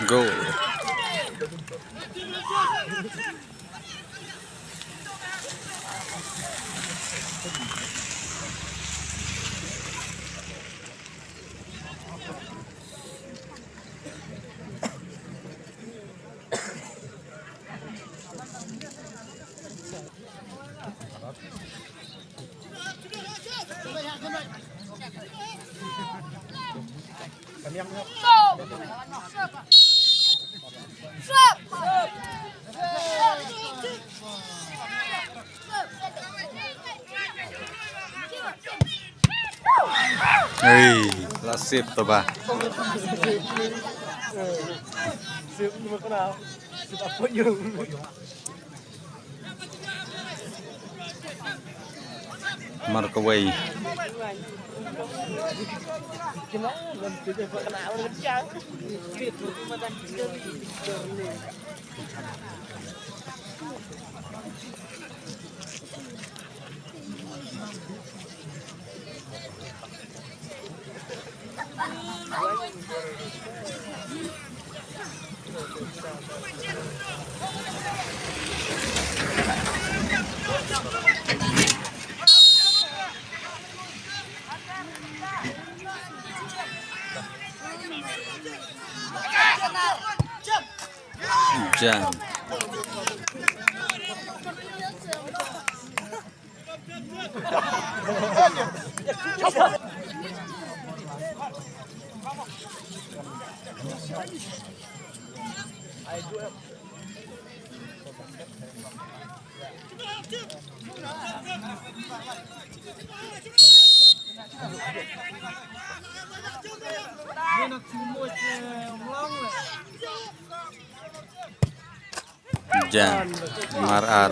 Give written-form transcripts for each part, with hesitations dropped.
Goal. Hei, lasip tuh bah. Markaway. Hujan. Hujan, Marar.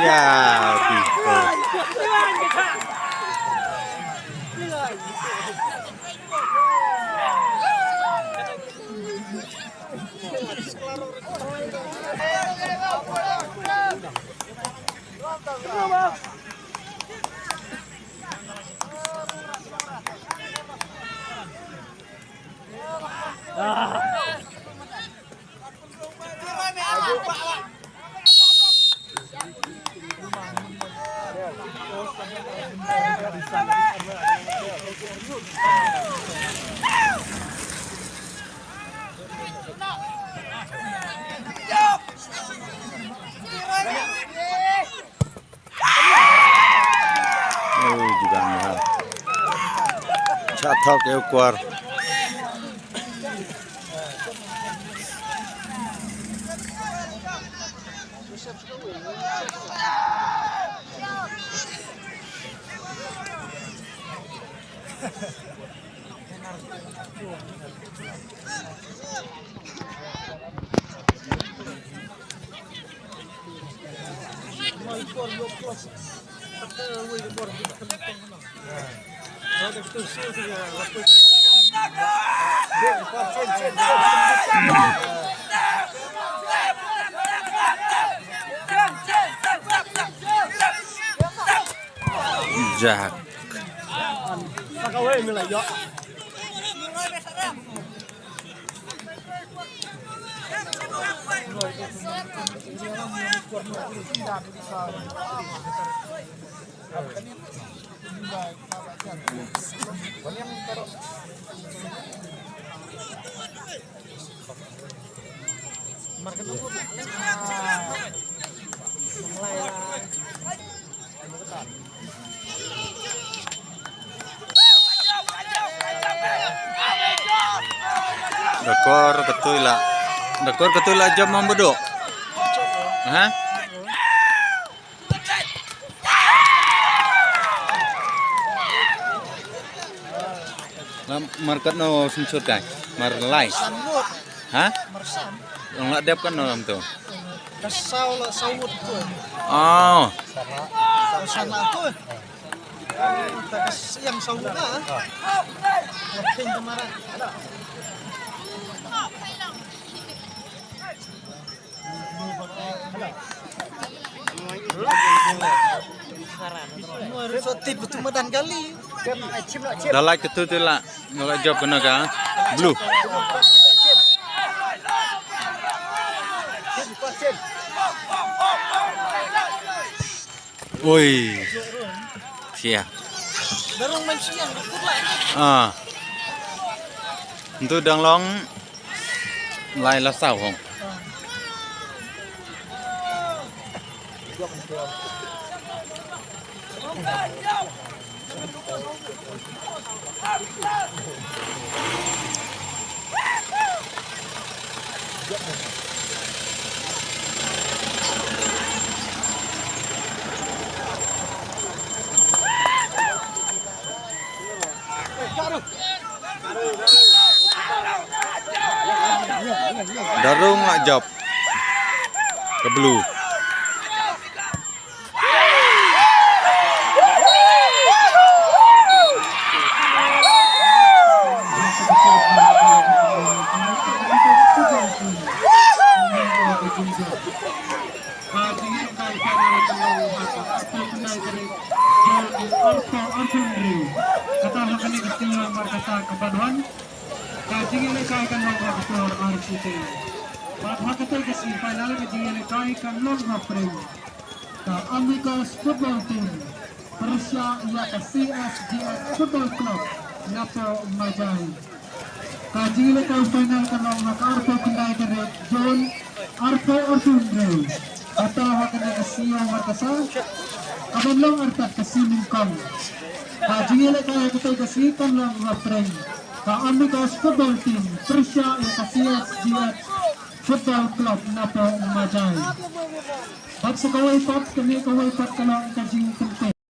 Ya, juga mahal. Catok ekor. Jack. Dekor ketula jam membeduk. Hah? Market no sensor kai, marlai. Hah? Yang nak dep kan no tu. Kasau la sawut tu. Oh. Sana tu. Yang sawut lah. Lapin kemarin. So tip betul medan kali. Dalai ketutula ngala job kena ka? Blue. Oi. Sia. Darung main siang betul lah. Itu dang long lai la sao hong. Darung nak job ke blue. Amicus Football Team Persia ialah CSGS Football Club Napo Majai. Kajile kau final kanong nakarpo kendai keret John Arpo Orsundre atau hakana kasiya markasa kabanlong artat kasiming kong. Kajile kau kita kasikan lang refrain. Ka Amicus Football Team Persia ialah CSGS Football Club Napo Majai. Pag sa kaway pot, kami kaway pot ka lang kajing